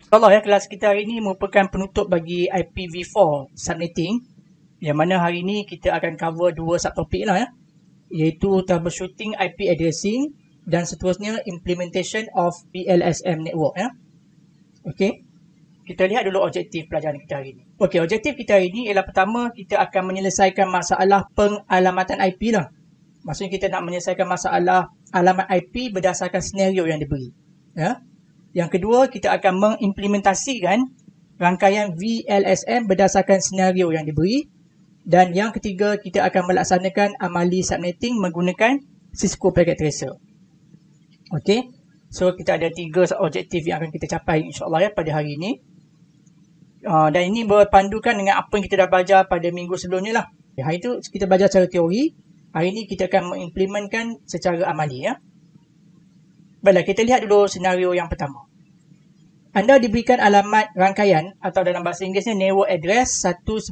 InsyaAllah ya, kelas kita hari ini merupakan penutup bagi IPv4 subnetting, yang mana hari ini kita akan cover dua subtopik lah ya, iaitu troubleshooting IP addressing dan seterusnya implementation of PLSM network ya. Okey, kita lihat dulu objektif pelajaran kita hari ini. Okey, objektif kita hari ini ialah pertama, kita akan menyelesaikan masalah pengalamatan IP lah. Maksudnya kita nak menyelesaikan masalah alamat IP berdasarkan senario yang diberi ya. Yang kedua, kita akan mengimplementasikan rangkaian VLSM berdasarkan senario yang diberi. Dan yang ketiga, kita akan melaksanakan amali subnetting menggunakan Cisco Packet Tracer. Okey, so kita ada 3 objektif yang akan kita capai insyaAllah ya pada hari ini. Dan ini berpandukan dengan apa yang kita dah belajar pada minggu sebelumnya lah. Hari itu kita belajar secara teori, hari ini kita akan mengimplementkan secara amali ya. Baiklah, kita lihat dulu senario yang pertama. Anda diberikan alamat rangkaian atau dalam bahasa Inggerisnya network address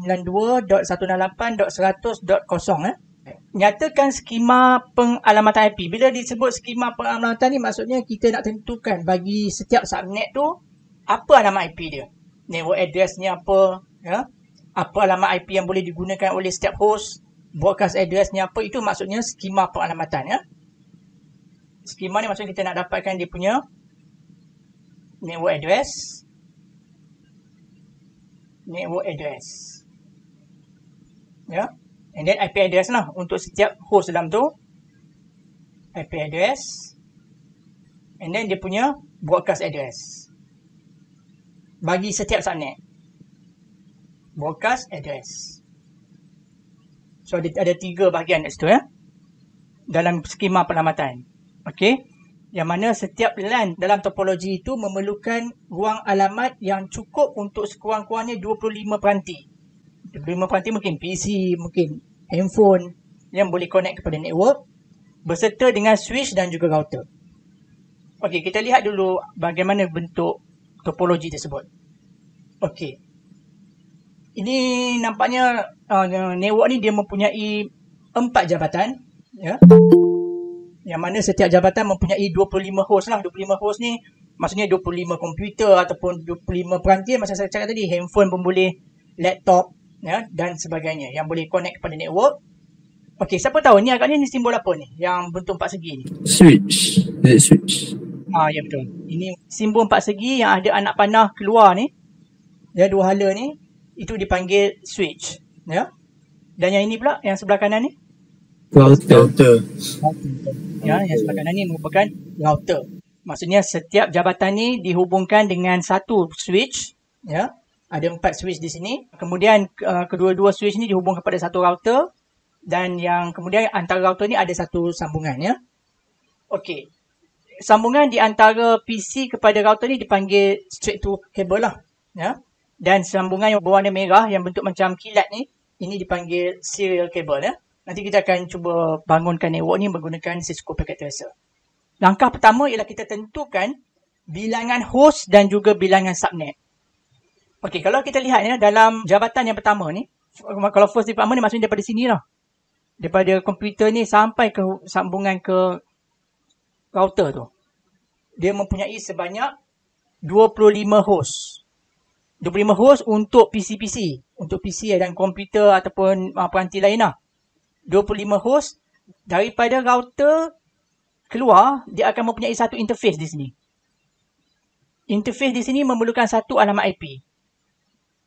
192.168.100.0 Nyatakan skema pengalamatan IP. Bila disebut skema pengalamatan ni, maksudnya kita nak tentukan bagi setiap subnet tu apa alamat IP dia. Network addressnya apa, ya? Apa alamat IP yang boleh digunakan oleh setiap host, broadcast addressnya apa, itu maksudnya skema pengalamatan ya. Skema ni maksudnya kita nak dapatkan dia punya network address, ya, and then IP address lah untuk setiap host dalam tu, IP address, and then dia punya broadcast address bagi setiap subnet, broadcast address. So ada 3 bahagian kat situ ya dalam skema pengalamatan. Okey, yang mana setiap LAN dalam topologi itu memerlukan ruang alamat yang cukup untuk sekurang-kurangnya 25 peranti. 25 peranti mungkin PC, mungkin handphone yang boleh connect kepada network berserta dengan switch dan juga router. Okey, kita lihat dulu bagaimana bentuk topologi tersebut. Okey, ini nampaknya network ni dia mempunyai 4 jabatan ya. Yang mana setiap jabatan mempunyai 25 host lah. 25 host ni maksudnya 25 komputer ataupun 25 peranti. Macam saya cakap tadi, handphone pun boleh, laptop ya, dan sebagainya yang boleh connect kepada network. Okey, siapa tahu ni agaknya ni simbol apa ni yang bentuk 4 segi ni? Switch. Switch. Ya betul. Ini simbol 4 segi yang ada anak panah keluar ni. Ya, 2 hala ni, itu dipanggil switch ya. Dan yang ini pula, yang sebelah kanan ni, Router. Ya, yang sebelah kanan ni merupakan router. Maksudnya setiap jabatan ni dihubungkan dengan satu switch ya. Ada 4 switch di sini. Kemudian kedua-dua switch ni dihubungkan kepada satu router, dan yang kemudian antara router ni ada satu sambungan ya. Okey. Sambungan di antara PC kepada router ni dipanggil straight to cable lah ya. Dan sambungan yang berwarna merah yang bentuk macam kilat ni, ini dipanggil serial cable ya. Nanti kita akan cuba bangunkan network ni menggunakan Cisco Packet Tracer. Langkah pertama ialah kita tentukan bilangan host dan juga bilangan subnet. Okey, kalau kita lihat ya, dalam jabatan yang pertama ni, kalau first department ni maksudnya daripada sini lah. Daripada komputer ni sampai ke sambungan ke router tu. Dia mempunyai sebanyak 25 host. 25 host untuk PC-PC. Untuk PC dan komputer ataupun peranti lain lah. 25 host. Daripada router keluar, dia akan mempunyai satu interface di sini. Interface di sini memerlukan satu alamat IP.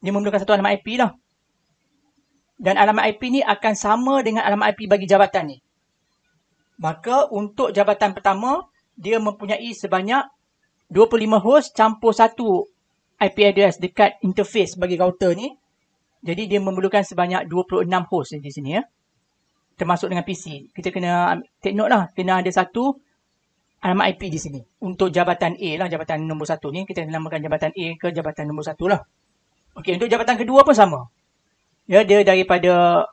Dia memerlukan satu alamat IP lah. Dan alamat IP ni akan sama dengan alamat IP bagi jabatan ni. Maka untuk jabatan pertama, dia mempunyai sebanyak 25 host campur satu IP address dekat interface bagi router ni. Jadi dia memerlukan sebanyak 26 host di sini ya. Termasuk dengan PC. Kita kena take note lah. Kena ada satu alamat IP di sini. Untuk jabatan A lah. Jabatan nombor 1 ni. Kita namakan jabatan A ke jabatan nombor 1 lah. Okey, untuk jabatan kedua pun sama. Ya, dia daripada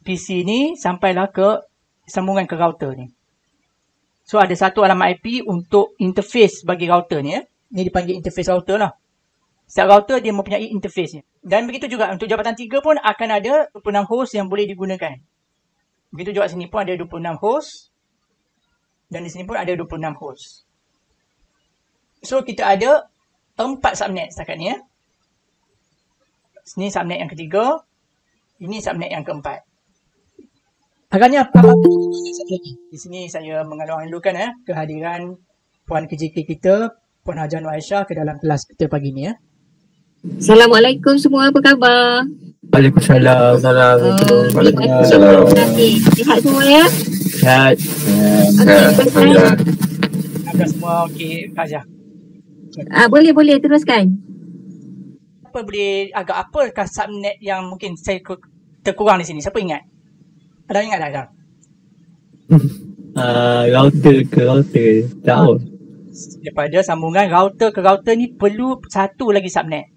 PC ni sampailah ke sambungan ke router ni. So ada satu alamat IP untuk interface bagi router ni ya. Ni dipanggil interface router lah. Setiap router dia mempunyai interface ni. Dan begitu juga untuk jabatan 3 pun akan ada 26 host yang boleh digunakan. Begitu juga sini pun ada 26 host. Dan di sini pun ada 26 host. So kita ada 4 subnet setakat ni ya. Ini subnet yang ketiga. Ini subnet yang keempat. Agaknya apa di sini saya mengalu-alukan kehadiran Puan KJK kita, Puan Hajah Nur Aisyah ke dalam kelas kita pagi ni ya. Assalamualaikum semua, apa khabar? Waalaikumsalam. Waalaikumsalam. Sihat semua ya? Sihat. Agak semua okey Kak Hajah. Boleh teruskan. Apa boleh agak apakah subnet yang mungkin saya terkurang di sini? Siapa ingat? Ada ingat tak? Router ke router. Tahu. Daripada sambungan router ke router ni perlu satu lagi subnet.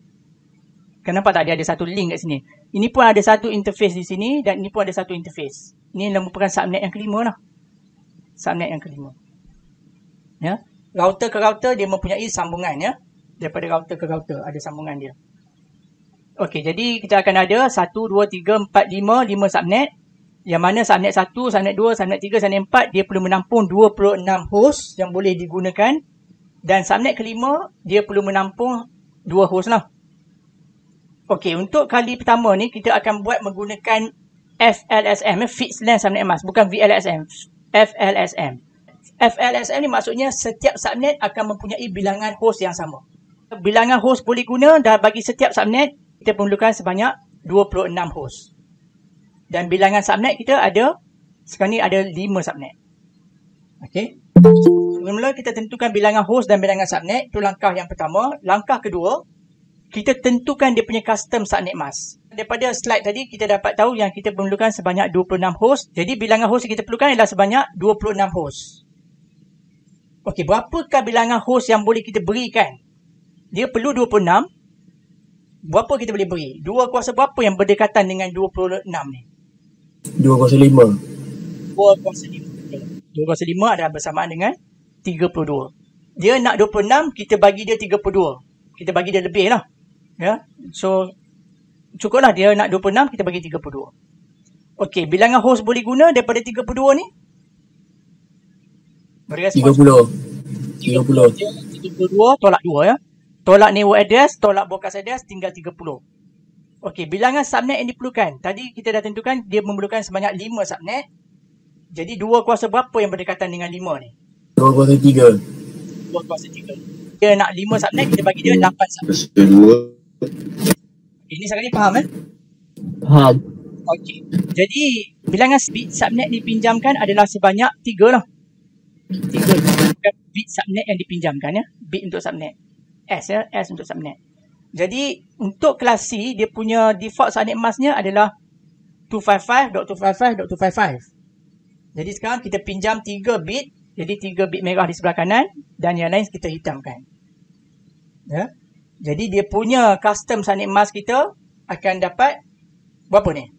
Kenapa tak ada satu link kat sini? Ini pun ada satu interface di sini dan ini pun ada satu interface. Ini merupakan subnet yang kelima lah. Subnet yang kelima. Ya. Router ke router dia mempunyai sambungan ya. Daripada router ke router ada sambungan dia. Okey, jadi kita akan ada 1, 2, 3, 4, 5 subnet. Yang mana subnet 1, subnet 2, subnet 3, subnet 4 dia perlu menampung 26 host yang boleh digunakan. Dan subnet kelima dia perlu menampung 2 host lah. Okey, untuk kali pertama ni kita akan buat menggunakan FLSM, Fixed Length Subnet Mask, bukan VLSM, FLSM. FLSM ni maksudnya setiap subnet akan mempunyai bilangan host yang sama. Bilangan host boleh guna dan bagi setiap subnet kita perlukan sebanyak 26 host. Dan bilangan subnet kita ada, sekarang ni ada 5 subnet. Okey. Mula-mula kita tentukan bilangan host dan bilangan subnet, itu langkah yang pertama. Langkah kedua, kita tentukan dia punya custom subnet mask. Daripada slide tadi kita dapat tahu yang kita perlukan sebanyak 26 host. Jadi bilangan host yang kita perlukan adalah sebanyak 26 host. Okey, berapakah bilangan host yang boleh kita berikan? Dia perlu 26. Berapa kita boleh beri? 2 kuasa berapa yang berdekatan dengan 26 ni? 2 kuasa 5. 2 kuasa 5. 2 kuasa 5 adalah bersamaan dengan 32. Dia nak 26, kita bagi dia 32. Kita bagi dia lebih lah. Ya. So, cukuplah dia nak 26, kita bagi 32. Okey, bilangan host boleh guna daripada 32 ni? Beri respon. 30. 32 tolak 2 ya. Tolak network address, tolak broadcast address, tinggal 30. Okey, bilangan subnet yang diperlukan. Tadi kita dah tentukan dia memerlukan sebanyak 5 subnet. Jadi 2 kuasa berapa yang berdekatan dengan 5 ni? 2 kuasa 3. 2 kuasa 3. Dia nak 5 subnet, kita bagi dia 8 subnet. Ini sekarang ni faham Faham. Okey. Jadi bilangan bit subnet dipinjamkan adalah sebanyak 3 lah. 3 bit subnet yang dipinjamkan ya. Bit untuk subnet. S ya, S untuk subnet. Jadi untuk kelas C dia punya default subnet masknya adalah 255.255.255. Jadi sekarang kita pinjam 3 bit. Jadi 3 bit merah di sebelah kanan dan yang lain kita hitamkan. Ya. Jadi dia punya custom subnet mask kita akan dapat berapa ni?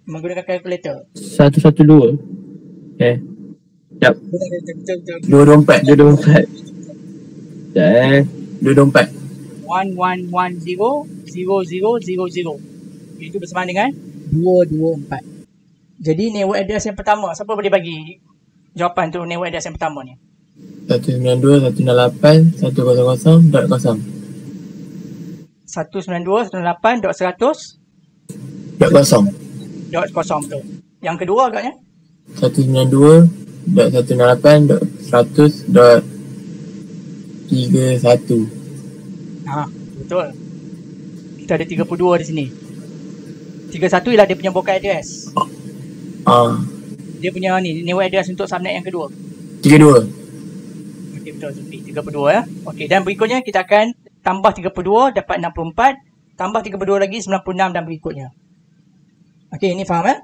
Menggunakan kalkulator. 112. Okay. Yap. 224. 224. Dah. 224. 11100000. Itu bersamaan dengan 224. Jadi network address yang pertama, siapa boleh bagi jawapan untuk network address yang pertama ni? 192.168.100.0. 192.168.100.0 betul. Yang kedua agaknya? 192.168.100.31. Betul. Kita ada 32 di sini. 31 ialah dia punya broadcast address. Dia punya ni network address untuk subnet yang kedua. 32. Okey betul Zulfi. 32 ya. Okey, dan berikutnya kita akan tambah 32 dapat 64, tambah 32 lagi 96 dan berikutnya. Okey, ini faham ya?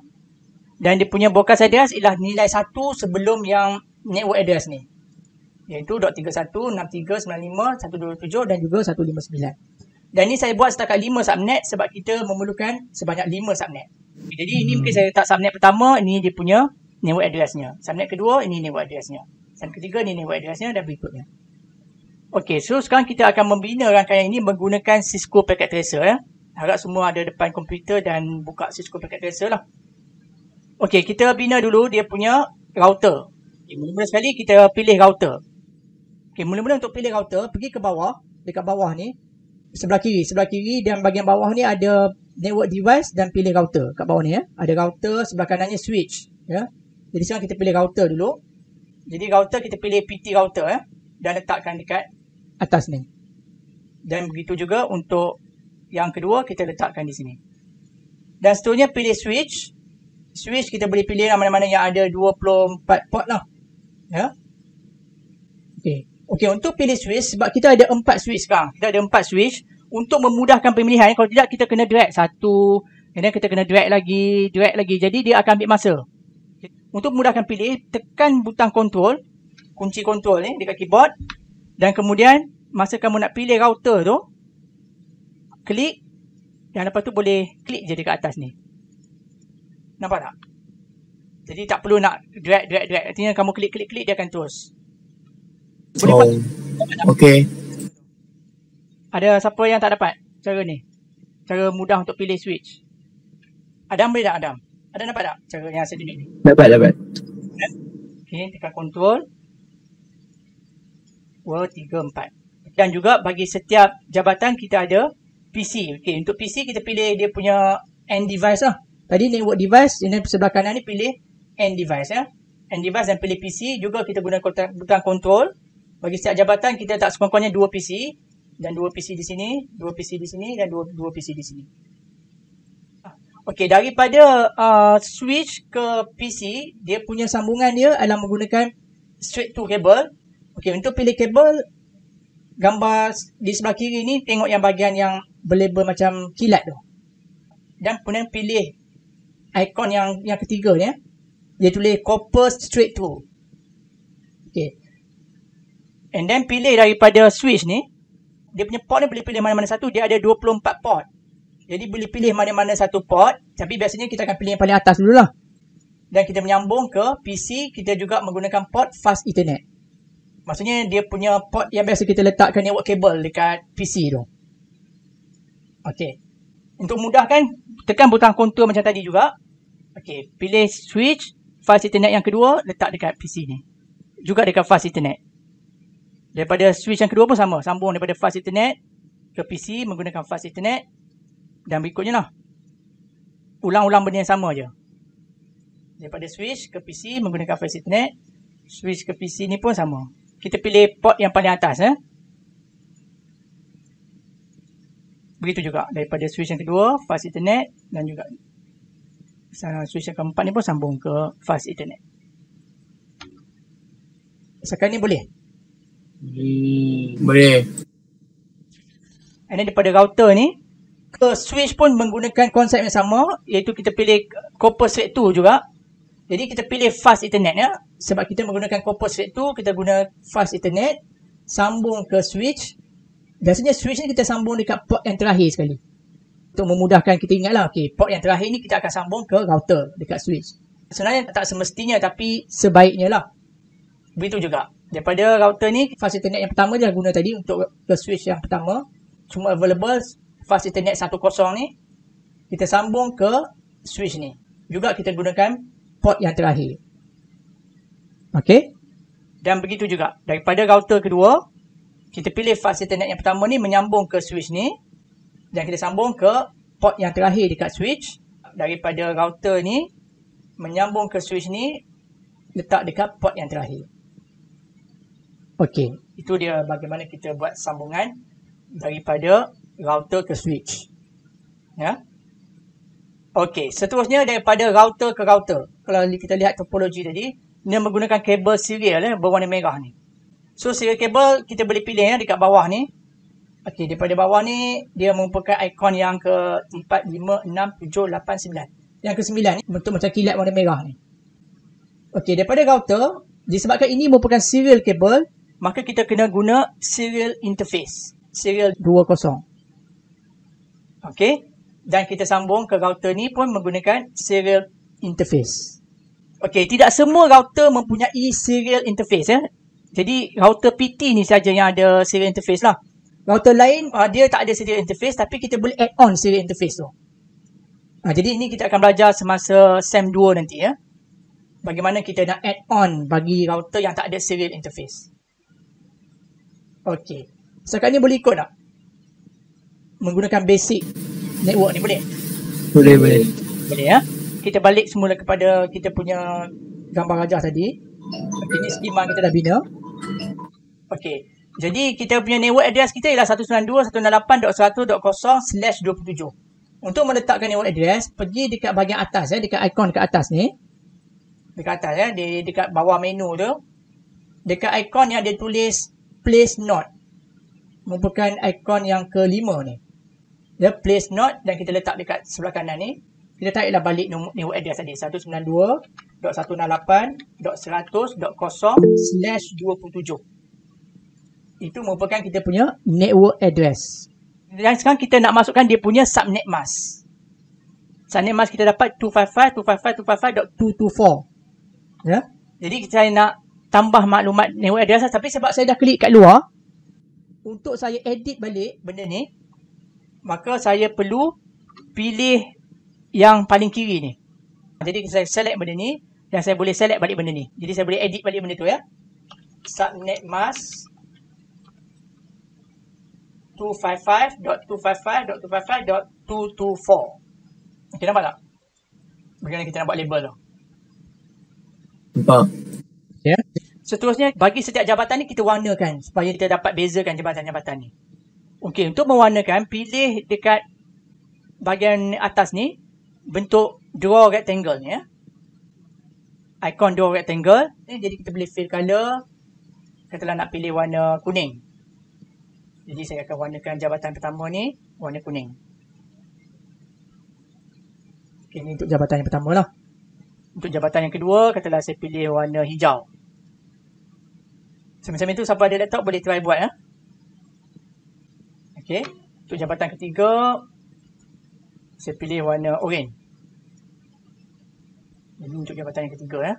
Dan dia punya broadcast address ialah nilai 1 sebelum yang network address ni. Iaitu .316395.127 dan juga 159. Dan ni saya buat setakat 5 subnet sebab kita memerlukan sebanyak 5 subnet. Jadi ini mungkin saya letak subnet pertama, ini dia punya network address-nya. Subnet kedua, ini network address-nya. Subnet ketiga, ini network address-nya dan berikutnya. Okey, so sekarang kita akan membina rangkaian ini menggunakan Cisco Packet Tracer ya. Harap semua ada depan komputer dan buka Cisco Packet Tracer lah. Okey, kita bina dulu dia punya router. Mula-mula sekali kita pilih router. Okay, mula-mula untuk pilih router, pergi ke bawah, dekat bawah ni, sebelah kiri dan bahagian bawah ni ada network device dan pilih router kat bawah ni ya. Ada router, sebelah kanannya switch ya. Jadi sekarang kita pilih router dulu. Jadi router kita pilih PT router ya dan letakkan dekat atas ni. Dan begitu juga untuk yang kedua kita letakkan di sini. Dan seterusnya pilih switch. Switch kita boleh pilih mana-mana yang ada 24 port lah. Ya. Okey, untuk pilih switch sebab kita ada 4 switch sekarang. Kita ada 4 switch untuk memudahkan pemilihan. Kalau tidak kita kena drag satu, kemudian kita kena drag lagi. Jadi dia akan ambil masa. Untuk memudahkan pilih, tekan butang control, kunci control ni dekat keyboard dan kemudian masa kamu nak pilih router tu, klik dan lepas tu boleh klik je dekat atas ni. Nampak tak? Jadi tak perlu nak drag. Artinya kamu klik dia akan terus. Boleh Okey. Ada siapa yang tak dapat cara ni? Cara mudah untuk pilih switch. Adam boleh tak Adam? Ada dapat tak cara yang sedikit ni? Dapat. Okey, tekan control. 2, 3, 4. Dan juga bagi setiap jabatan kita ada PC. Okey, untuk PC kita pilih dia punya end device lah. Tadi network device, ini sebelah kanan ni pilih end device ya. End device dan pilih PC. Juga kita guna butang control. Bagi setiap jabatan kita tak sekurang-kurangnya 2 PC. Dan 2 PC di sini, 2 PC di sini dan 2 PC di sini. Okey, daripada switch ke PC, dia punya sambungan dia adalah menggunakan straight to cable. Okey, untuk pilih kabel, gambar di sebelah kiri ni, tengok yang bahagian yang berlabel macam kilat tu. Dan kemudian pilih ikon yang ketiga ni. Dia tulis copper straight to. Okey. And then pilih daripada switch ni, dia punya port ni boleh pilih mana-mana satu. Dia ada 24 port. Jadi boleh pilih mana-mana satu port. Tapi biasanya kita akan pilih yang paling atas dululah. Dan kita menyambung ke PC. Kita juga menggunakan port fast ethernet. Maksudnya dia punya port yang biasa kita letakkan network cable dekat PC tu. Okey. Untuk mudahkan, tekan butang control macam tadi juga. Okey. Pilih switch fast ethernet yang kedua. Letak dekat PC ni. Juga dekat fast ethernet. Daripada switch yang kedua pun sama. Sambung daripada fast ethernet ke PC menggunakan fast ethernet. Dan berikutnya lah. Ulang-ulang benda yang sama je. Daripada switch ke PC menggunakan fast ethernet. Switch ke PC ni pun sama. Kita pilih port yang paling atas. Begitu juga. Daripada switch yang kedua, fast ethernet. Dan juga switch yang keempat ni pun sambung ke fast ethernet. Sekarang ni boleh? Boleh. And then daripada router ni, ke switch pun menggunakan konsep yang sama. Iaitu kita pilih copper straight to juga. Jadi kita pilih fast ethernet ya. Sebab kita menggunakan copper straight to, kita guna fast ethernet. Sambung ke switch. Biasanya switch ni kita sambung dekat port yang terakhir sekali. Untuk memudahkan kita ingatlah. Okay, port yang terakhir ni kita akan sambung ke router dekat switch. Sebenarnya tak semestinya tapi sebaiknya lah. Begitu juga. Daripada router ni, fast ethernet yang pertama dia guna tadi untuk ke switch yang pertama. Cuma available fast ethernet 10 ni. Kita sambung ke switch ni. Juga kita gunakan port yang terakhir. Okey. Dan begitu juga. Daripada router kedua, kita pilih fast ethernet yang pertama ni menyambung ke switch ni. Dan kita sambung ke port yang terakhir dekat switch. Daripada router ni, menyambung ke switch ni, letak dekat port yang terakhir. Okey. Itu dia bagaimana kita buat sambungan daripada router ke switch. Ya. Okey, seterusnya daripada router ke router. Kalau kita lihat topologi tadi, dia menggunakan kabel serial berwarna merah ni. So serial kabel kita boleh pilih dekat bawah ni. Okey, daripada bawah ni dia merupakan ikon yang ke 4, 5, 6, 7, 8, 9. Yang ke 9 ni bentuk macam kilat warna merah ni. Okey, daripada router, disebabkan ini merupakan serial kabel, maka kita kena guna serial interface. Serial 20. Okey. Dan kita sambung ke router ni pun menggunakan serial interface. Okey, tidak semua router mempunyai serial interface ya. Jadi router PT ni saja yang ada serial interface lah. Router lain dia tak ada serial interface tapi kita boleh add on serial interface tu. Jadi ini kita akan belajar semasa SEM 2 nanti ya. Bagaimana kita nak add on bagi router yang tak ada serial interface. Okey. Setakat ni boleh ikut tak? Menggunakan basic network ni boleh? Boleh. Boleh ya. Kita balik semula kepada kita punya gambar rajah tadi. Okey, ni skema kita dah bina. Okey. Jadi kita punya network address kita ialah 192.168.100.0/27. Untuk meletakkan network address, pergi dekat bahagian atas ya, dekat ikon dekat atas ni. Dekat atas ya, dekat bawah menu tu. Dekat ikon yang dia tulis place node. Merupakan ikon yang kelima ni. Ya, place node dan kita letak dekat sebelah kanan ni. Kita tariklah balik network address tadi. 192.168.100.0/27. Itu merupakan kita punya network address. Dan sekarang kita nak masukkan dia punya subnet mask. Subnet mask kita dapat 255.255.254. Ya. Jadi saya nak tambah maklumat network address, tapi sebab saya dah klik kat luar, untuk saya edit balik benda ni, maka saya perlu pilih yang paling kiri ni. Jadi saya select benda ni dan saya boleh select balik benda ni. Jadi saya boleh edit balik benda tu ya. Subnet mask 255.255.255.224. Okey, nampak tak? Bagaimana kita nak buat label tu? Nampak. Ya. Seterusnya, bagi setiap jabatan ni kita warnakan supaya kita dapat bezakan jabatan-jabatan ni. Okey, untuk mewarnakan, pilih dekat bahagian atas ni bentuk draw rectangle ni ya. Ikon draw rectangle ni, jadi kita boleh fill color. Katalah nak pilih warna kuning. Jadi saya akan warnakan jabatan pertama ni warna kuning. Okey, ni untuk jabatan yang pertama lah. Untuk jabatan yang kedua, katalah saya pilih warna hijau. Macam itu, siapa ada laptop boleh try buat ya. Okey, untuk jabatan ketiga, saya pilih warna orange. Jadi untuk jabatan yang ketiga ya.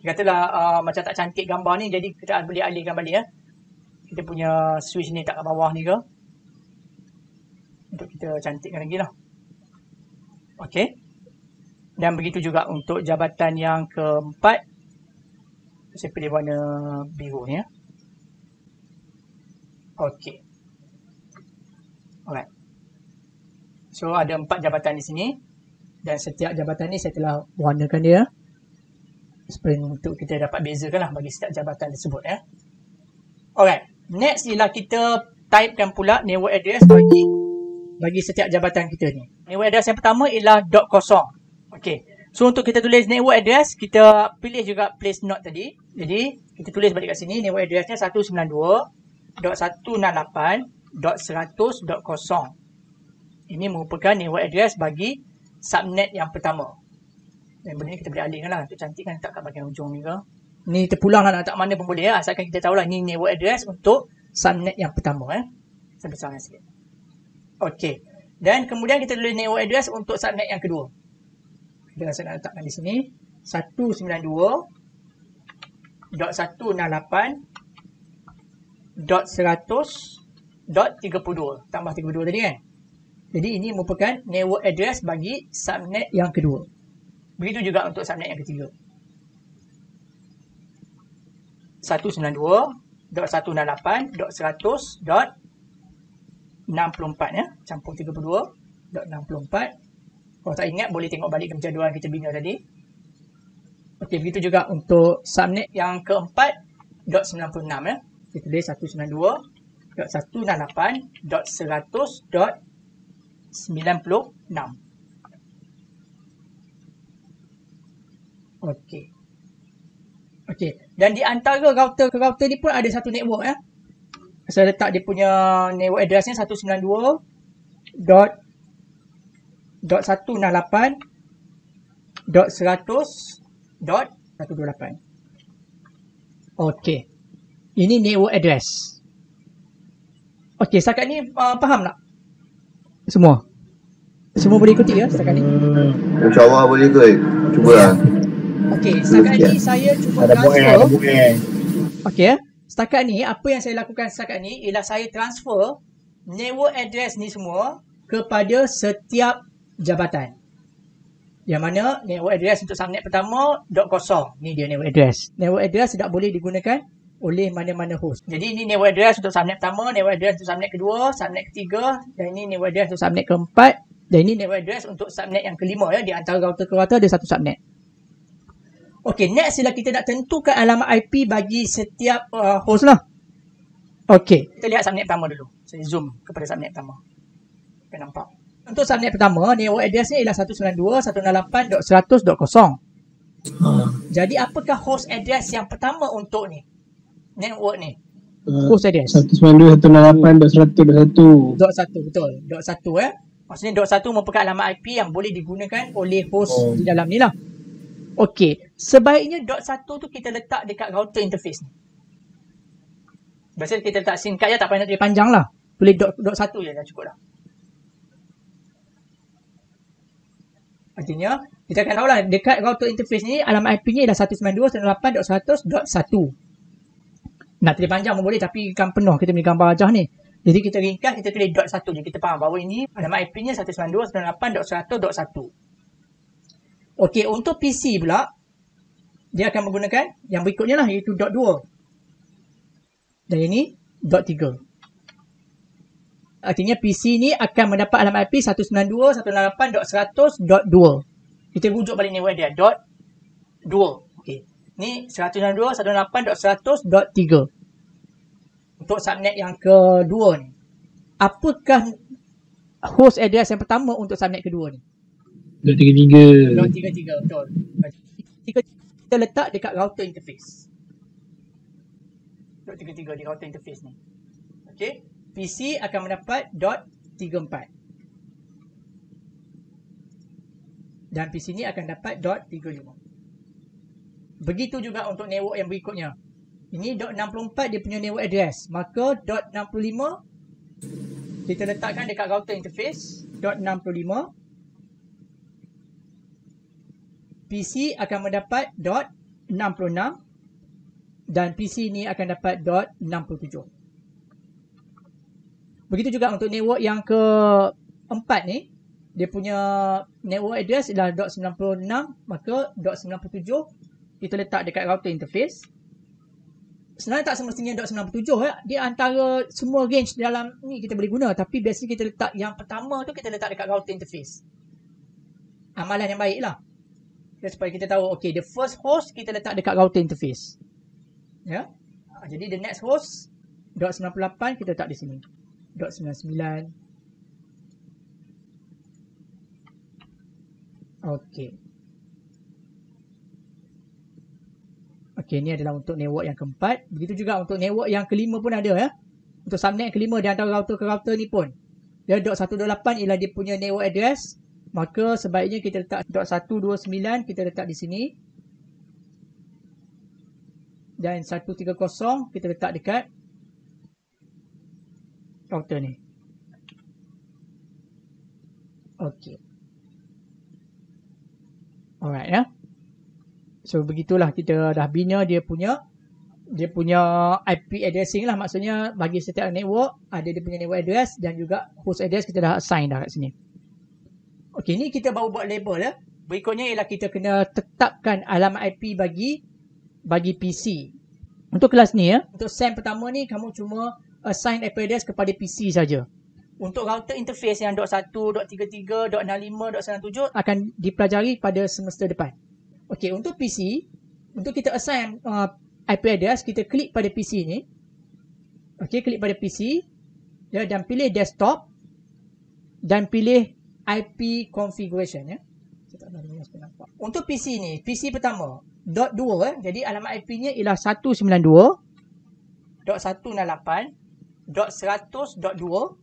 Katalah macam tak cantik gambar ni, jadi kita boleh alihkan balik ya. Kita punya switch ni tak kat bawah ni ke. Untuk kita cantikkan lagi lah. Okey. Dan begitu juga untuk jabatan yang keempat. Saya pilih warna biru ni ya. Okey. Alright. So ada 4 jabatan di sini. Dan setiap jabatan ni saya telah warnakan dia. Supaya untuk kita dapat bezakan lah bagi setiap jabatan tersebut ya. Alright. Next ialah kita typekan pula network address bagi setiap jabatan kita ni. Network address yang pertama ialah dot kosong. Okey. So untuk kita tulis network address, kita pilih juga place node tadi. Jadi kita tulis balik kat sini network addressnya 192.168.100.0. Ini merupakan network address bagi subnet yang pertama. Dan benda ni kita boleh alihkan lah untuk cantik kan, tak kat bahagian ujung ni ke. Ni terpulang lah, nak tak mana pun boleh lah. Asalkan kita tahulah ni network address untuk subnet yang pertama Saya besarkan sikit. Okey. Dan kemudian kita tulis network address untuk subnet yang kedua. Saya nak letakkan di sini 192.168.100.32 tambah 32 tadi kan. Jadi ini merupakan network address bagi subnet yang kedua. Begitu juga untuk subnet yang ketiga. 192.168.100.64 ya. Campur 32.64. Kalau tak ingat boleh tengok balik ke jadual kita bina tadi. Okey, begitu juga untuk subnet yang keempat .96 ya. Kita tulis 192.168.100.96. Okey. Okey, dan di antara router ke router ni pun ada satu network ya. Saya letak dia punya network addressnya 192.168.100.128. Okey. Ini network address. Okey, setakat ni faham tak? Semua? Semua boleh ikuti ya setakat ni? InsyaAllah boleh ikut. Cubalah. Okey, setakat ni saya cuba transfer. Okey, setakat ni apa yang saya lakukan setakat ni ialah saya transfer network address ni semua kepada setiap jabatan. Yang mana network address untuk subnet pertama .0. Ni dia network address. Network address tidak boleh digunakan oleh mana-mana host. Jadi ini network address untuk subnet pertama, network address untuk subnet kedua, subnet ketiga, dan ini network address untuk subnet keempat, dan ini network address untuk subnet yang kelima ya. Di antara router ke router ada satu subnet. Okey, next ialah kita nak tentukan alamat IP bagi setiap host lah. Okey, kita lihat subnet pertama dulu. Saya zoom kepada subnet pertama. Kita nampak. Untuk subnet pertama, network address ni ialah 192.168.100.0. Jadi apakah host address yang pertama untuk ni? Network ni. Host address. 192.168.100.1. Dot 1, betul. Dot 1 Maksudnya dot 1 merupakan alamat IP yang boleh digunakan oleh host di dalam ni lah. Okey, sebaiknya dot 1 tu kita letak dekat router interface ni. Biasanya kita letak SIM card je, tak payah nak dia panjang lah. Boleh dot 1 je dah cukup dah. Artinya, kita akan tahulah dekat router interface ni alamat IP nya ialah 192.168.100.1. Nak tulis panjang pun boleh tapi kan penuh kita punya gambar rajah ni. Jadi kita ringkas, kita tulis dot 1 je. Kita faham bahawa ini alamat IP nya 192.168.100.1. Okey, untuk PC pula, dia akan menggunakan yang berikutnya lah, iaitu dot 2. Dan ini dot 3. Artinya PC ni akan mendapat alamat IP 192.168.100.2. Kita rujuk balik network dia, dot 2. Okey. Ni 192.168.100.3. Untuk subnet yang kedua ni. Apakah host address yang pertama untuk subnet kedua ni? Dot 33. Dot 33, betul. Kita letak dekat router interface. Dot 33 di router interface ni. Okey. PC akan mendapat dot 34. Dan PC ni akan dapat dot 35. Begitu juga untuk network yang berikutnya. Ini dot 64 dia punya network address. Maka dot 65 kita letakkan dekat router interface. Dot 65. PC akan mendapat dot 66. Dan PC ni akan dapat dot 67. Begitu juga untuk network yang keempat ni. Dia punya network address ialah dot 96. Maka dot 97 kita letak dekat router interface. Sebenarnya tak semestinya dot 97 ya. Dia antara semua range dalam ni kita boleh guna. Tapi biasanya kita letak yang pertama tu kita letak dekat router interface. Amalan yang baik lah. Supaya kita tahu, okay, the first host kita letak dekat router interface. Ya. Jadi the next host dot 98 kita letak di sini. Dot 99. Okay. Okey, ni adalah untuk network yang keempat. Begitu juga untuk network yang kelima pun ada ya. Untuk subnet yang kelima di antara router ke router ni pun. Dia dot 128 ialah dia punya network address. Maka sebaiknya kita letak dot 129 kita letak di sini. Dan 130 kita letak dekat router ni. Okey. Alright ya. So begitulah kita dah bina dia punya IP addressing lah. Maksudnya bagi setiap network ada dia punya network address dan juga host address kita dah assign dah kat sini. Okey, ni kita baru buat label ya. Berikutnya ialah kita kena tetapkan alamat IP bagi PC. Untuk kelas ni ya, untuk SAM pertama ni kamu cuma assign IP address kepada PC saja. Untuk router interface yang dot 1, dot 33, dot 65, dot 97 akan dipelajari pada semester depan. Okey, untuk PC, untuk kita assign IP address, kita klik pada PC ni. Okey, klik pada PC ya, dan pilih desktop dan pilih IP configuration ya. Saya tak tahu ni supaya nampak. Untuk PC ni, PC pertama dot 2 jadi alamat IP-nya ialah 192.168.100.2.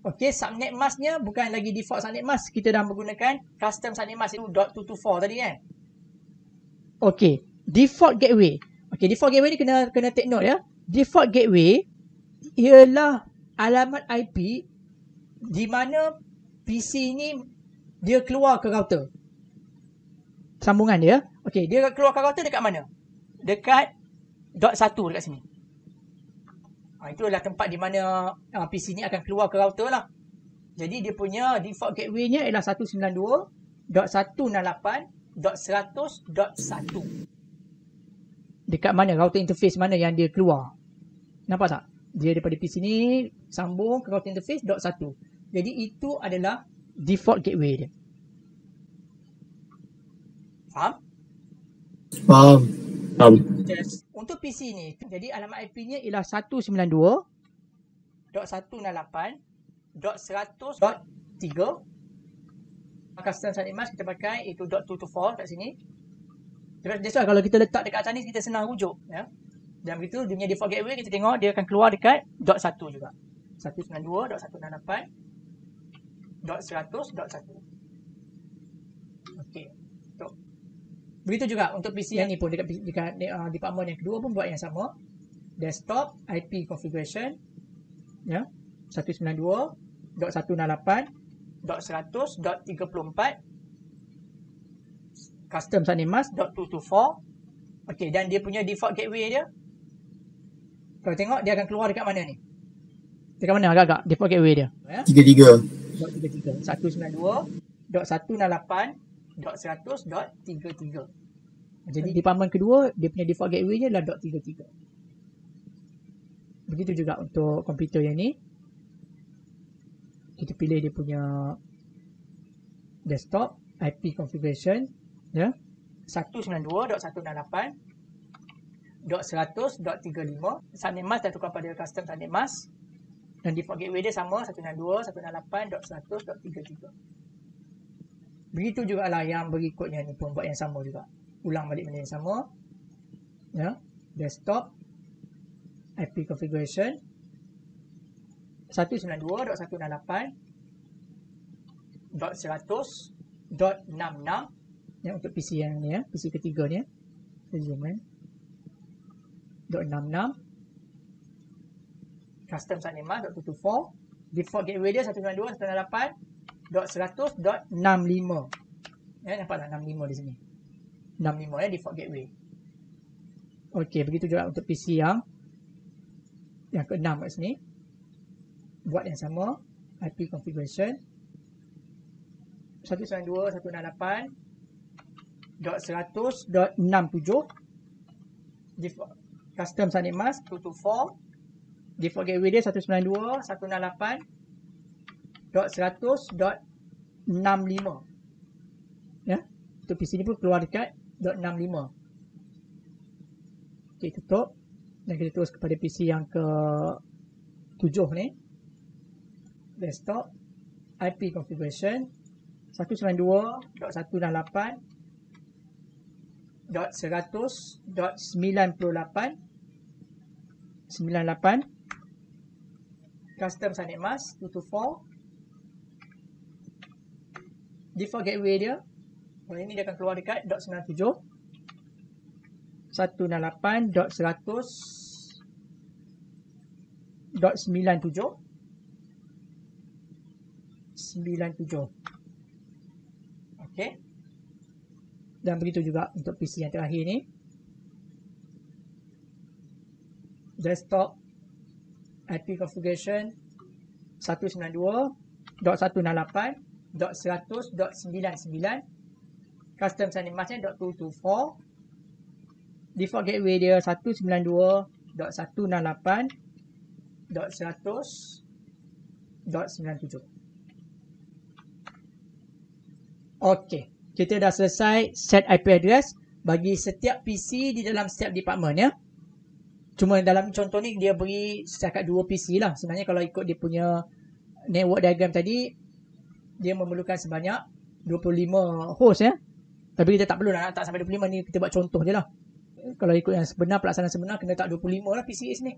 Okey, subnet masknya bukan lagi default subnet mask. Kita dah menggunakan custom subnet mask itu .224 tadi kan. Okey, default gateway. Okey, default gateway ni kena take note ya. Default gateway ialah alamat IP di mana PC ni dia keluar ke router. Sambungan dia. Okey, dia keluar ke router dekat mana? Dekat dot 1 dekat sini. Itu adalah tempat di mana PC ni akan keluar ke router lah. Jadi dia punya default gateway-nya ialah 192.168.100.1. dekat mana, router interface mana yang dia keluar. Nampak tak? Dia daripada PC ni sambung ke router interface dot 1. Jadi itu adalah default gateway dia. Faham? Faham. Just untuk PC ni, jadi alamat IP-nya ialah 192.168.100.3. Custom subnet mask kita pakai itu .224 kat sini. That's why kalau kita letak dekat atas ni kita senang rujuk, ya. Dan begitu dia punya default gateway kita tengok dia akan keluar dekat .1 juga. 192.168.100.1. Okey. Begitu juga untuk PC yang ni pun dekat department yang kedua pun buat yang sama. Desktop IP configuration, ya. 192.168.100.34. Custom subnet mask .224. Okey, dan dia punya default gateway dia, kalau tengok dia akan keluar dekat mana ni? Dekat mana agak-agak default gateway dia? Ya? 33. 192.168.100.33. Jadi department kedua dia punya default gateway nya adalah .33. Begitu juga untuk komputer yang ni. Kita pilih dia punya desktop IP configuration, ya. 192.168.100.35. Subnet mask dah tukar pada custom subnet mask. Dan default gateway dia sama 192.168.100.33. Begitu juga lah yang berikutnya ni pun buat yang sama juga. Ulang balik benda yang sama. Ya. Desktop IP configuration 192.168.100.66. Yang untuk PC yang ni, ya, PC ketiga ni, ya. Saya zoom, ya. .66. Custom subnet mask .224. Default gateway dia 192.168.100.65. Ya, nampak tak 65 di sini. 65, ya, default gateway. Okey, begitu juga untuk PC yang ke-6 kat sini. Buat yang sama. IP configuration 192.168.100.67. Default custom subnet mask 224. Default gateway dia 192.168.100.65. Ya. Untuk PC ni pun keluar dekat .65. Okey, tutup. Dan kita terus kepada PC yang ke-7 ni. Desktop IP configuration 192.168.100.98. Custom subnet mask 224. Default gateway dia, ini dia akan keluar dekat .97. 192.100.97. Okey. Dan begitu juga untuk PC yang terakhir ni. Desktop IP configuration 192.168.100.99. Custom subnet mask nya .224. Default gateway dia 192.168.100.97. Okey, kita dah selesai set IP address bagi setiap PC di dalam setiap department, ya. Cuma dalam contoh ni dia beri setakat 2 PC lah. Sebenarnya kalau ikut dia punya network diagram tadi, dia memerlukan sebanyak 25 host, ya. Tapi kita tak perlu nak letak sampai 25 ni, kita buat contoh je lah. Kalau ikut yang sebenar, pelaksanaan sebenar, kena tak 25 lah PC sini.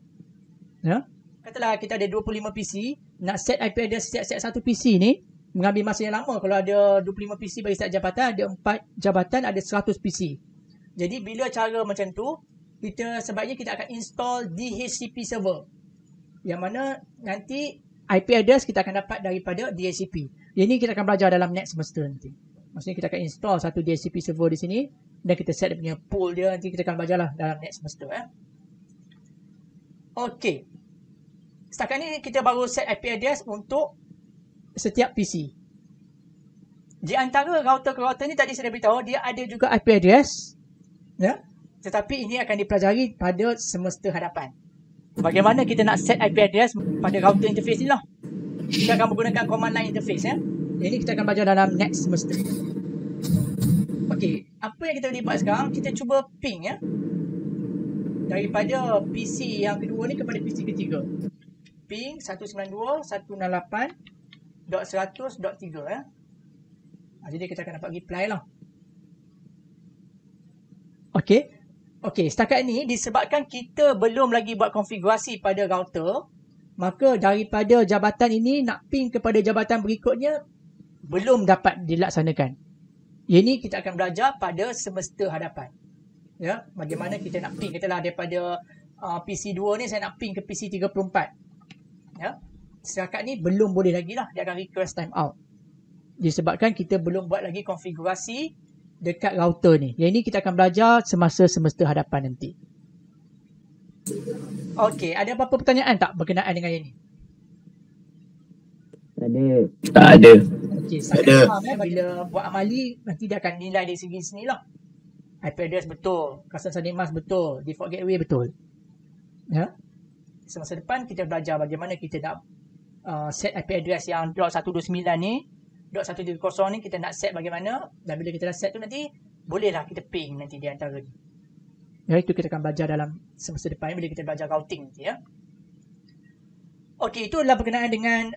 Ya. Katalah kita ada 25 PC, nak set IP address setiap satu PC ni, mengambil masa yang lama. Kalau ada 25 PC bagi setiap jabatan, ada 4 jabatan, ada 100 PC. Jadi bila cara macam tu, sebaiknya kita akan install DHCP server. Yang mana nanti IP address kita akan dapat daripada DHCP. Ini kita akan belajar dalam next semester nanti. Maksudnya kita akan install satu DHCP server di sini dan kita set dia punya pool dia, nanti kita akan belajar lah dalam next semester, ya. Okey. Setakat ni kita baru set IP address untuk setiap PC. Di antara router ke router ni tadi saya dah beritahu dia ada juga IP address, ya, Tetapi ini akan dipelajari pada semester hadapan. Bagaimana kita nak set IP address pada router interface ni lah. Kita akan menggunakan command line interface ya. Ini kita akan belajar dalam next semester. Okey, apa yang kita boleh buat sekarang, kita cuba ping ya. Daripada PC yang kedua ni kepada PC ketiga. Ping 192.168.100.3 ya. Jadi kita akan dapat reply lah. Okey, setakat ni disebabkan kita belum lagi buat konfigurasi pada router, maka daripada jabatan ini nak ping kepada jabatan berikutnya belum dapat dilaksanakan. Ini kita akan belajar pada semester hadapan. Ya, bagaimana kita nak ping, katalah daripada PC 2 ni saya nak ping ke PC 34. Ya. Setakat ni belum boleh lagi lah, dia akan request time out. Disebabkan kita belum buat lagi konfigurasi dekat router ni. Yang ini kita akan belajar semasa semester hadapan nanti. Okey, ada apa-apa pertanyaan tak berkenaan dengan ini? Tak ada. Okey, Tak saya ada. faham bila buat amali nanti dia akan nilai dari segi sini lah. IP address betul, custom sardine mask betul, default gateway betul. Ya. Semasa depan kita belajar bagaimana kita nak set IP address yang .129 ni, .130 ni kita nak set bagaimana, dan bila kita dah set tu nanti bolehlah kita ping nanti di antara ni. Ya, itu kita akan belajar dalam semester depan bila kita belajar routing nanti ya. Okey, itu adalah berkenaan dengan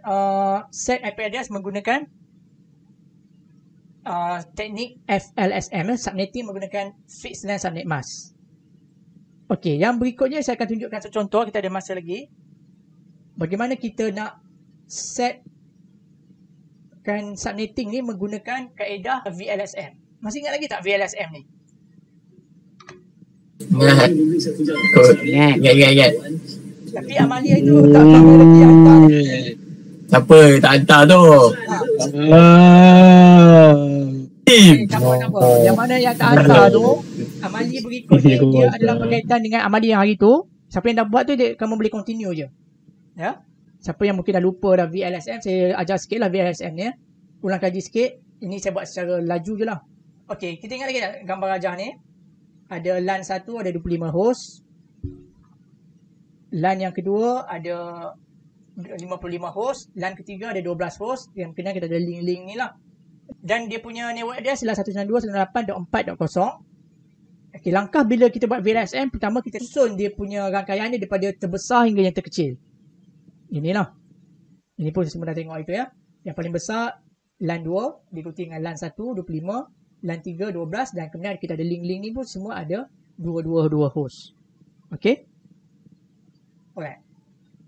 set IP address menggunakan teknik FLSM, subnetting menggunakan fixed line subnet mask. Okey, yang berikutnya saya akan tunjukkan satu contoh, kita ada masa lagi. Bagaimana kita nak set kan subnetting ni menggunakan kaedah VLSM. Masih ingat lagi tak VLSM ni? Ingat. Tapi Amalia itu tak tahu lagi hantar. Siapa tak hantar tu? Tak apa. Yang mana yang tak hantar tu, Amalia berikut ni dia adalah berkaitan dengan Amalia yang hari tu. Siapa yang dah buat tu kamu boleh continue je. Ya. Siapa yang mungkin dah lupa dah VLSM, saya ajar sikit lah VLSM ni. Ulang kaji sikit. Ini saya buat secara laju je lah. Okey, kita ingat lagi tak gambar rajah ni? Ada LAN 1 ada 25 host. LAN yang kedua ada 55 host. LAN ketiga ada 12 host. Yang kena kita ada link-link ni lah. Dan dia punya network address adalah 192.168.4.0. Okey, langkah bila kita buat VLSM, pertama kita susun dia punya rangkaian ni daripada terbesar hingga yang terkecil. Inilah. Ini pun semua dah tengok itu ya. Yang paling besar LAN 2 diikuti dengan LAN 1 25, LAN 3 12 dan kemudian kita ada link-link ni pun semua ada 2 host. Okey. Alright.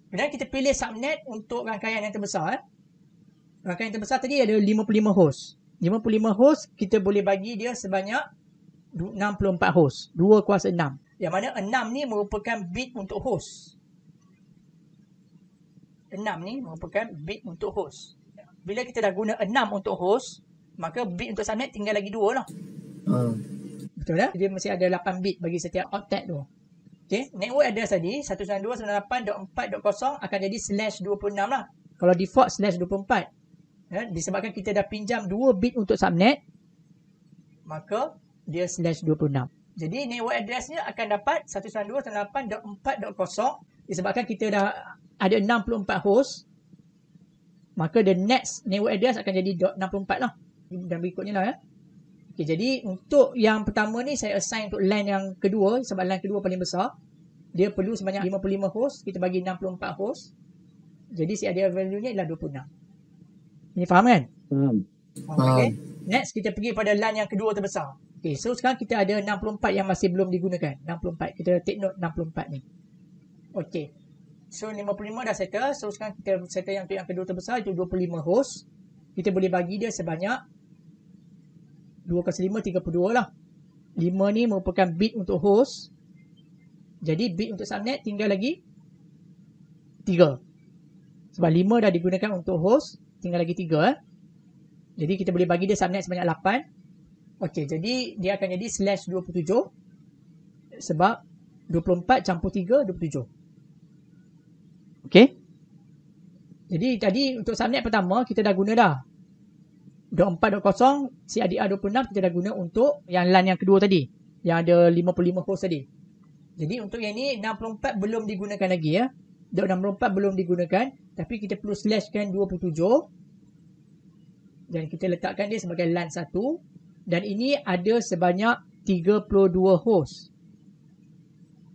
Kemudian kita pilih subnet untuk rangkaian yang terbesar. Rangkaian yang terbesar tadi ada 55 host. 55 host kita boleh bagi dia sebanyak 64 host. 2 kuasa 6. Yang mana 6 ni merupakan bit untuk host. 6 ni merupakan bit untuk host. Bila kita dah guna 6 untuk host, maka bit untuk subnet tinggal lagi 2 lah. Betul tak? Dia mesti ada 8 bit bagi setiap octet tu. Okay. Network address tadi 192.168.4.0 akan jadi /26 lah. Kalau default /24. Ya, disebabkan kita dah pinjam 2 bit untuk subnet, maka dia /26. Jadi network addressnya akan dapat 192.168.4.0 disebabkan kita dah ada 64 host. Maka the next network address akan jadi .64 lah. Dan berikutnya lah ya. Okay, jadi untuk yang pertama ni saya assign untuk LAN yang kedua. Sebab LAN kedua paling besar. Dia perlu sebanyak 55 host. Kita bagi 64 host. Jadi CIDR value ni adalah 26. Ini faham kan? Faham. Okay. Next kita pergi pada LAN yang kedua terbesar. Okay, so sekarang kita ada 64 yang masih belum digunakan. 64. Kita take note 64 ni. Okay. So 55 dah settle. So sekarang kita settle yang kedua terbesar itu 25 host. Kita boleh bagi dia sebanyak 2 kali 5 32 lah. 5 ni merupakan bit untuk host. Jadi bit untuk subnet tinggal lagi 3. Sebab 5 dah digunakan untuk host, tinggal lagi 3 Jadi kita boleh bagi dia subnet sebanyak 8. Okey, jadi dia akan jadi /27 sebab 24 campur 3 27. Okey. Jadi tadi untuk subnet pertama kita dah guna dah. 24.0 CRDR 26 kita dah guna untuk yang LAN yang kedua tadi. yang ada 55 host tadi. Jadi untuk yang ni 64 belum digunakan lagi ya. 64 belum digunakan, tapi kita perlu slashkan 27 dan kita letakkan dia sebagai LAN 1 dan ini ada sebanyak 32 host.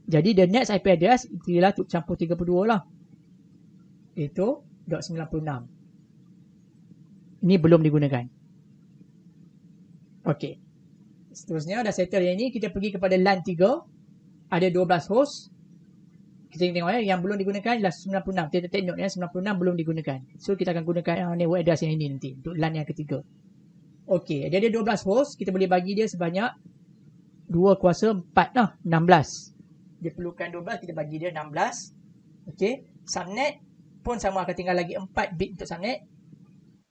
Jadi the next IP address ialah campur 32 lah. Itu .96. Ini belum digunakan. Okey. Seterusnya dah settle yang ni, kita pergi kepada LAN 3. Ada 12 host. Kita tengok ya, yang belum digunakan ialah 96. Kita take note ya, 96 belum digunakan. So kita akan gunakan network address yang ini nanti untuk LAN yang ketiga. Okey, dia ada 12 host, kita boleh bagi dia sebanyak 2 kuasa 4 lah, 16. Dia perlukan 12, kita bagi dia 16. Okey, subnet pun sama, akan tinggal lagi 4 bit untuk subnet.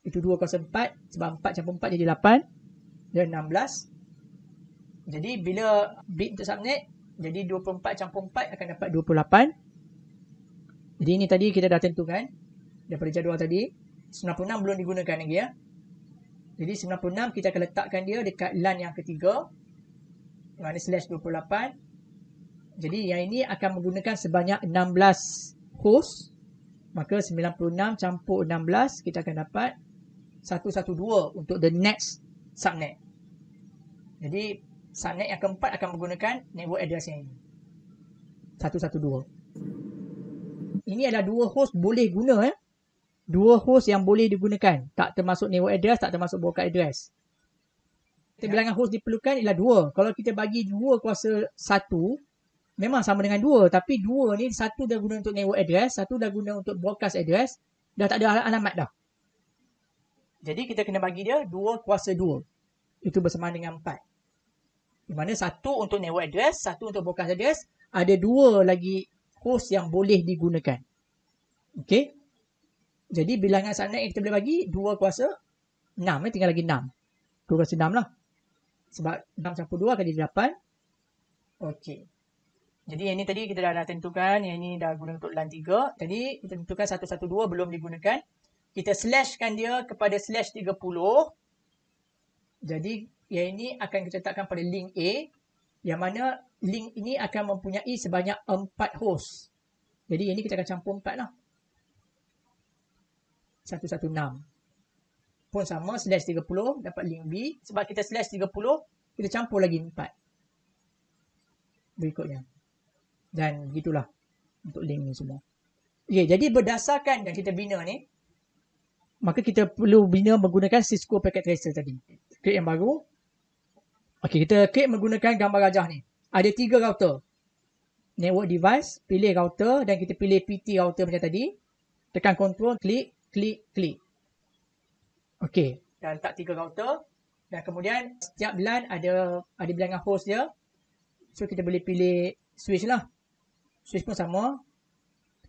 Itu 2 kuasa 4, sebab 4 campur 4 jadi 8 dan 16. Jadi bila bit untuk subnet, jadi 24 campur 4 akan dapat 28. Jadi ini tadi kita dah tentukan daripada jadual tadi. 96 belum digunakan lagi ya. Jadi 96 kita akan letakkan dia dekat LAN yang ketiga. Mana /28. Jadi yang ini akan menggunakan sebanyak 16 host. Maka 96 campur 16 kita akan dapat 112 untuk the next subnet. Jadi subnet yang keempat akan menggunakan network address yang ini. 112. Ini adalah dua host boleh guna ya. Dua host yang boleh digunakan. Tak termasuk network address, tak termasuk broadcast address. Bilangan host diperlukan ialah 2. Kalau kita bagi 2 kuasa 1, memang sama dengan 2. Tapi 2 ni, satu dah guna untuk network address, satu dah guna untuk broadcast address. Dah tak ada alamat dah. Jadi kita kena bagi dia 2 kuasa 2. Itu bersamaan dengan 4. Di mana satu untuk network address, satu untuk broadcast address. Ada 2 lagi host yang boleh digunakan. Okey. Jadi bilangan subnet yang kita boleh bagi 2 kuasa 6. Tinggal lagi 6. 2 kuasa 6 lah. Sebab 6 campur 2 akan jadi 8. Okey. Jadi yang ni tadi kita dah tentukan. Yang ni dah guna untuk LAN 3. Tadi kita tentukan 112 belum digunakan. Kita slashkan dia kepada /30. Jadi yang ini akan kita letakkan pada link A. Yang mana link ini akan mempunyai sebanyak 4 host. Jadi yang ini kita akan campur 4 lah. 116. Pun sama /30 dapat link B. Sebab kita /30 kita campur lagi 4. Berikutnya. Dan begitulah untuk link ni semua. Okay, jadi berdasarkan yang kita bina ni, maka kita perlu bina menggunakan Cisco Packet Tracer tadi. Create yang baru. Okey, kita create menggunakan gambar gajah ni. Ada 3 router. Network device, pilih router dan kita pilih PT router macam tadi. Tekan control, klik, klik, klik. Okey, dah letak 3 router. Dan kemudian setiap LAN ada bilangan host dia. So kita boleh pilih switch lah. Switch pun sama.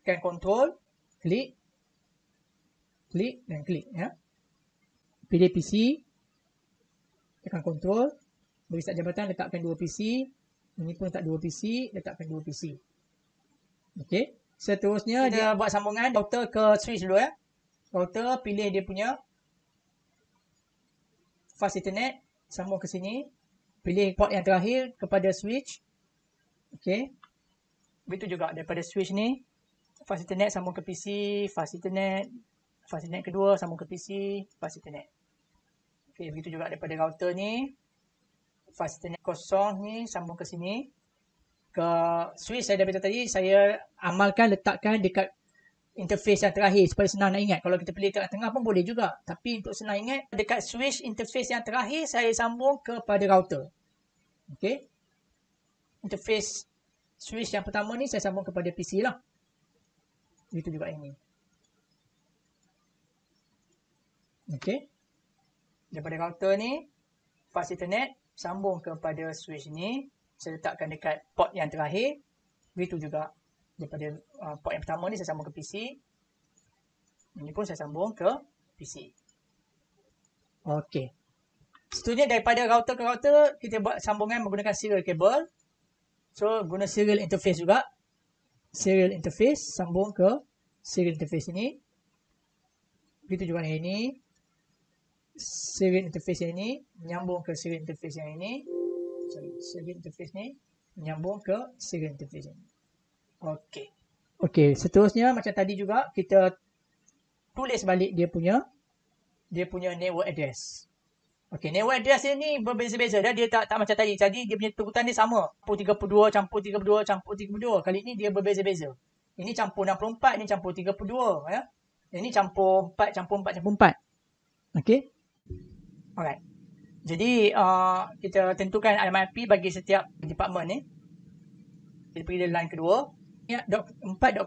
Tekan control, klik, klik dan klik ya. Pilih PC. Tekan control. Beri start jabatan, letakkan 2 PC. Ini pun letak 2 PC, letakkan 2 PC. Okey. Seterusnya dia buat sambungan router ke switch dulu ya. Router pilih dia punya fast Ethernet, sambung ke sini. Pilih port yang terakhir kepada switch. Okey. Begitu juga daripada switch ni, fast Ethernet sambung ke PC, fast Ethernet kedua sambung ke PC, fast Ethernet. Okey, begitu juga daripada router ni. Fast Ethernet kosong ni sambung ke sini. Ke switch saya dah beritahu tadi, saya amalkan letakkan dekat interface yang terakhir supaya senang nak ingat. Kalau kita pilih dekat tengah pun boleh juga. Tapi untuk senang ingat, dekat switch interface yang terakhir saya sambung kepada router. Okey. Interface switch yang pertama ni saya sambung kepada PC lah. Begitu juga ini. Okey. Daripada router ni, fast Ethernet sambung kepada switch ni. Saya letakkan dekat port yang terakhir. Begitu juga daripada port yang pertama ni saya sambung ke PC. Ini pun saya sambung ke PC. Okey. Seterusnya daripada router ke router, kita buat sambungan menggunakan serial cable. So, guna serial interface juga. Serial interface sambung ke serial interface ini. Begitu juga yang ini. Serial interface yang ini menyambung ke serial interface yang ini. serial interface ni menyambung ke serial interface ni. Okey, seterusnya macam tadi juga kita tulis balik dia punya network address. Okey, network address dia ni berbeza-beza dah. Dia tak macam tadi. Jadi dia punya turutan dia sama. Campur 32, campur 32, campur 32. Kali ni dia berbeza-beza. Ini campur 64, ini campur 32. Ya? Ini campur 4, campur 4, campur 4. Okey. Alright. Jadi kita tentukan alamat IP bagi setiap department ni. Kita pergi line kedua. Ya, 4.0.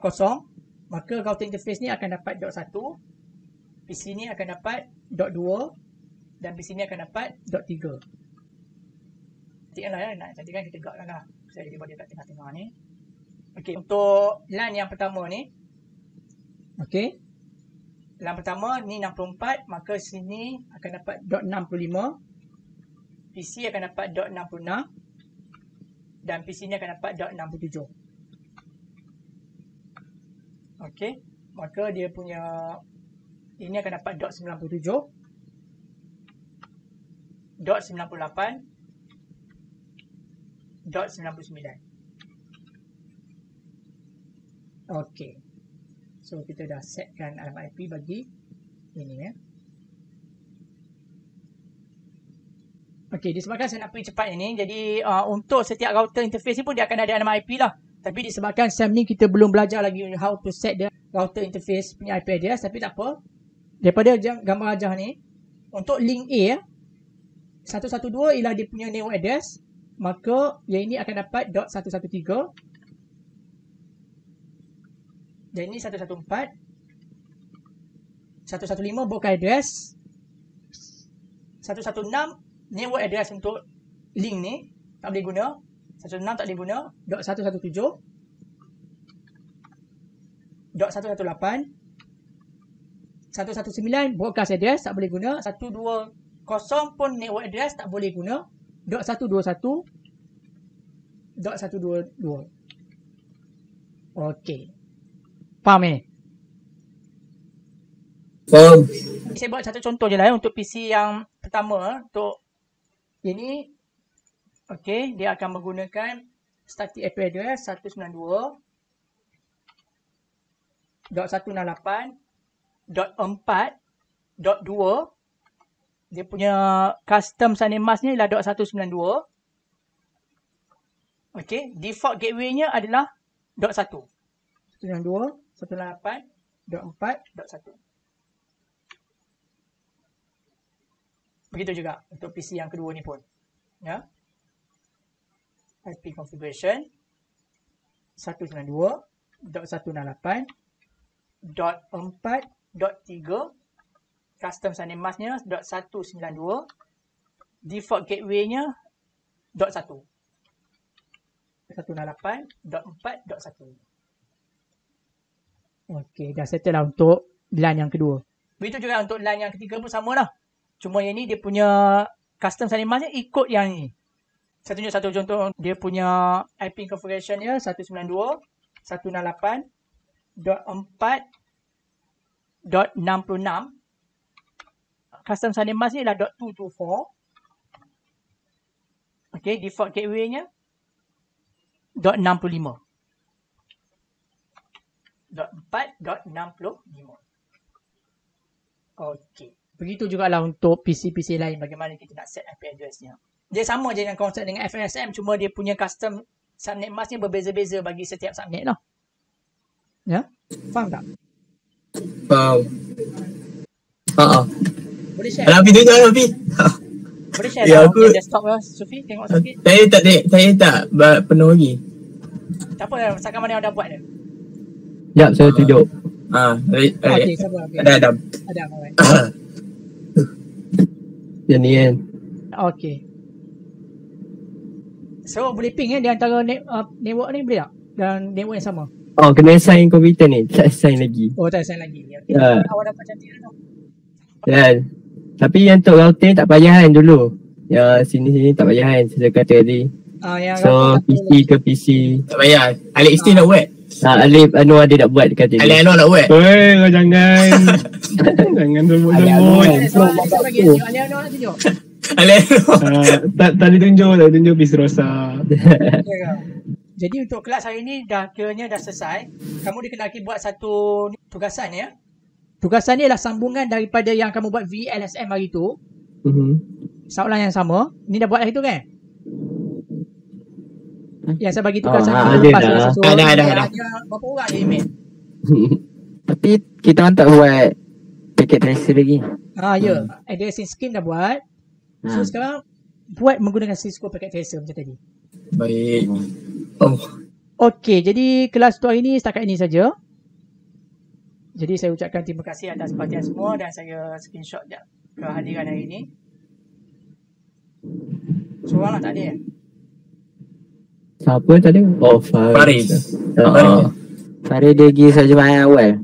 Maka router interface ni akan dapat .1. PC ni akan dapat .2. Dan PC ni akan dapat .3. Cantikkan lah ya. Nak cantikkan kita tegakkan lah. Saya dia buat dia kat tengah-tengah ni. Okey, untuk LAN yang pertama ni. Okey. LAN pertama ni 64. Maka sini akan dapat .65. PC akan dapat .66. Dan PC ni akan dapat .67. Okey. Maka dia punya ini akan dapat .97. .98, .99. Okey. So kita dah setkan alamat IP bagi ini ya. Okey, disebabkan saya nak pergi cepat ini, jadi untuk setiap router interface ni pun dia akan ada alamat IP lah. Tapi disebabkan SAM ni kita belum belajar lagi how to set the router interface punya IP address, tapi tak apa. Daripada gambar rajah ni, untuk link A ya, 112 ialah dia punya network address, maka yang ini akan dapat .113 dan ini 114. 115 broker address, 116 network address untuk link ni tak boleh guna, 116 tak boleh guna, .117, .118, 119 broadcast address tak boleh guna, 120 pun network address tak boleh guna, .121, .122. Okey. Faham ni? Faham. Saya buat satu contoh je lah untuk PC yang pertama. Untuk ini, okey, dia akan menggunakan static IP address 192.168.4.2. Dia punya custom sunny mask ni ialah .192. Okey, default gateway-nya adalah .1. 192.168.4.1. Begitu juga untuk PC yang kedua ni pun. Ya. IP configuration 192.168.4.3. Custom sunny mask-nya .192. Default gateway-nya .1. 168.4.1. Okey, dah settle lah untuk LAN yang kedua. Begitu juga untuk LAN yang ketiga pun sama lah. Cuma yang ni dia punya custom sunny mask-nya ikut yang ni. Saya tunjuk satu contoh. Dia punya IP configuration dia 192.168.4.66. Custom sunny mask ni adalah .224. Okey, default gateway-nya .65. 4.65. Okey. Begitu jugalah untuk PC-PC lain bagaimana kita nak set IP address-nya. Dia sama je dengan konsep dengan FSM, cuma dia punya custom subnet mask ni berbeza-beza bagi setiap subnet lah. Ya? Faham tak? Faham. Boleh share? Alah, Afi tunjuk Afi. Boleh share Ya, lah aku- desktop lah. Sufi, tengok sikit. Saya tak penuh lagi. Tak apa, misalkan mana yang dah buat dia. Sekejap, saya tunjuk. Okey, sabar. Okay. Ada Adam. Ada, alright. Yang ni kan. Okey. So, boleh ping di antara network ni boleh tak? Dan network yang sama? Oh, kena sign komputer ni. Tak sign lagi. Oh, tak sign lagi. Okay. Ya. Awak dapat cantik lah tu. Kan. Tapi yang untuk router tak payah kan dulu. Yang sini-sini tak payah kan. Saya kata tadi. Yang So, PC ke PC. Tak payah. Alif still nak buat. Alif Anwar dia nak buat dekat Alif tadi. Anwar nak buat. Weh, jangan. Jangan sebut-sebut. Saya bagi tunjuk. Alih nak tunjuk. Tak ditunjuk Miss Rosa. Ya. Jadi untuk kelas hari ni kiranya dah selesai. Kamu dikenaki buat satu tugasan ya. Tugasan ni adalah sambungan daripada yang kamu buat VLSM hari tu. Soalan yang sama. Ni dah buat hari tu kan? Yang saya bagi tugasan ada dah. Ada. Berapa orang je email? Tapi kita orang tak buat packet tracer lagi. Ya. Addressing scheme dah buat. So sekarang buat menggunakan Cisco Packet Tracer macam tadi. Baik. Oh. Okey, jadi kelas tu hari ni setakat ini saja. Jadi saya ucapkan terima kasih atas perhatian semua dan saya screenshot je kehadiran hari ini. Seorang lah tak ada ya? Siapa tadi? Oh, Faris. Farid dia pergi saja main awal.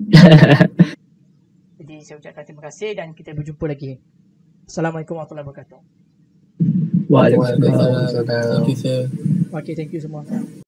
Jadi saya ucapkan terima kasih dan kita berjumpa lagi. Assalamualaikum warahmatullahi wabarakatuh. Waalaikumsalam. Thank you, sir. Okay, thank you semua.